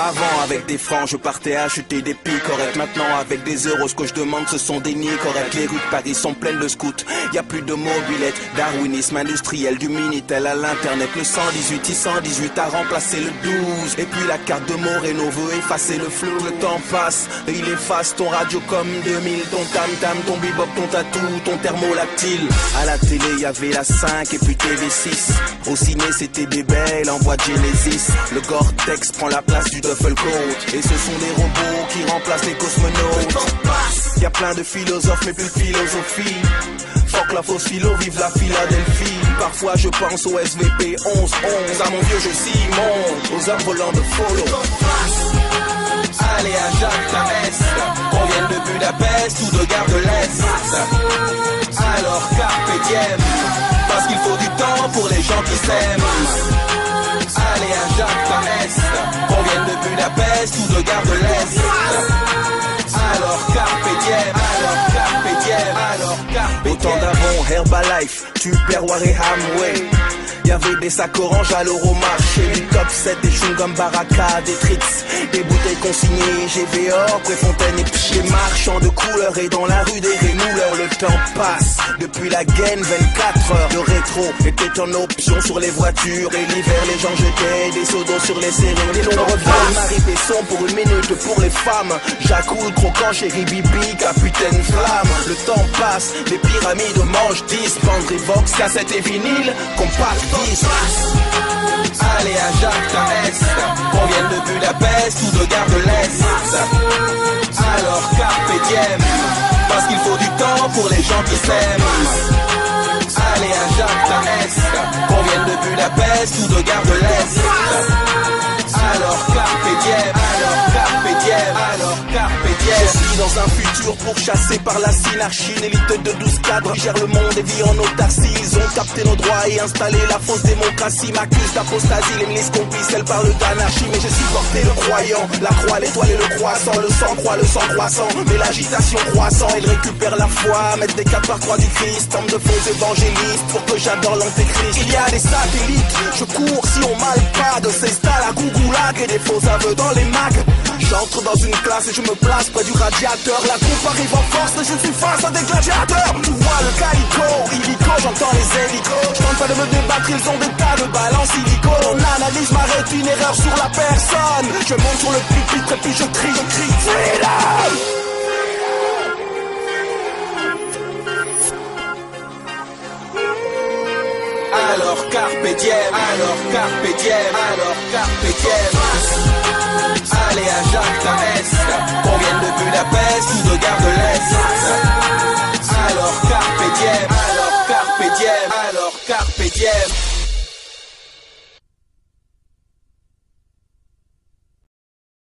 Avant avec des francs je partais acheter des pics corrects. Maintenant avec des euros ce que je demande ce sont des nids corrects. Les rues de Paris sont pleines de scouts, y a plus de mobilettes. Darwinisme industriel du Minitel à l'internet. Le 118 618 a remplacé le 12. Et puis la carte de Moreno veut effacer le flou. Le temps passe et il efface ton radio comme 2000. Ton tam-tam, ton bebop, ton tatou, ton thermolactyle. À la télé y avait la 5 et puis TV6. Au ciné c'était Bébel en voix de Genesis. Le Gore-Tex prend la place du duffel coat. Et ce sont des robots qui remplacent les cosmonautes. Y a plein de philosophes mais plus de philosophie. Fuck la fausse philo, vive la Philadelphie. Parfois je pense au SVP 11-11. À mon vieux jeu Simon, aux armes volants de Follow. Allez à Jacques Tarès, on vient de Budapest ou de Gare de l'Est. Alors carpe diem, parce qu'il faut du temps pour les gens qui s'aiment. Allez à Jacques Tarès, on vient de Budapest ou de Gare de l'Est. Alors carpe diem, alors carpe diem, alors carpe diem. Au temps d'avant, Herbalife, Tupperware et Hamway. Y'avait des sacs orange à l'Euromarché, du top 7, des chewing-gum Baraka, des tricks, des bouteilles consignées, GVO, Préfontaine et Piché, marchand de couleurs et dans la rue des rémouleurs. Le temps passe, depuis la gaine 24 heures. Le rétro était en option sur les voitures et l'hiver les gens jetaient des seaux d'eau sur les serrures. Les noms reviennent, Marie Besson pour une minute pour les femmes. Jacoul, croquant, chéri Bibi, capitaine flamme. Le temps passe, les pyramides mangent 10, Bandry Vox, cassette et vinyle, compact. Allez à Jacques Tarès, on vient de Budapest ou de Gare de l'Est. Alors carpe diem, parce qu'il faut du temps pour les gens qui s'aiment. Allez à Jacques Tarès, on vient de Budapest ou de Gare de l'Est. Alors carpe diem, alors carpe diem, alors carpe diem. Je suis dans un futur pourchassé par la synarchie. Une élite de 12 cadres qui gère le monde et vit en autarcie. Ils ont capté nos droits et installé la fausse démocratie. M'accuse d'apostasie, les milices complices, elles parlent d'anarchie. Mais j'ai supporté le croyant, la croix, l'étoile et le croissant. Le sang croix, le sang croissant, mais l'agitation croissant. Ils récupèrent la foi, mettent des 4 par 3 du Christ. Tombe de faux évangélistes pour que j'adore l'antéchrist. Il y a des satellites, je cours si on m'alpade. S'installe à Gougoulag et des faux aveux dans les mags. J'entre dans une classe et je me place près du radiateur. La troupe arrive en force et je suis face à des gladiateurs. Tu vois le calico, illico, j'entends les hélicos. Je tente pas de me débattre, ils ont des tas de balles en silicone. On analyse, m'arrête une erreur sur la personne. Je monte sur le pupitre et puis je crie freedom. Alors carpe diem, alors carpe diem, alors carpe diem. Allez à Jacques Tarès, on vient de Budapest ou de Gare de l'Est.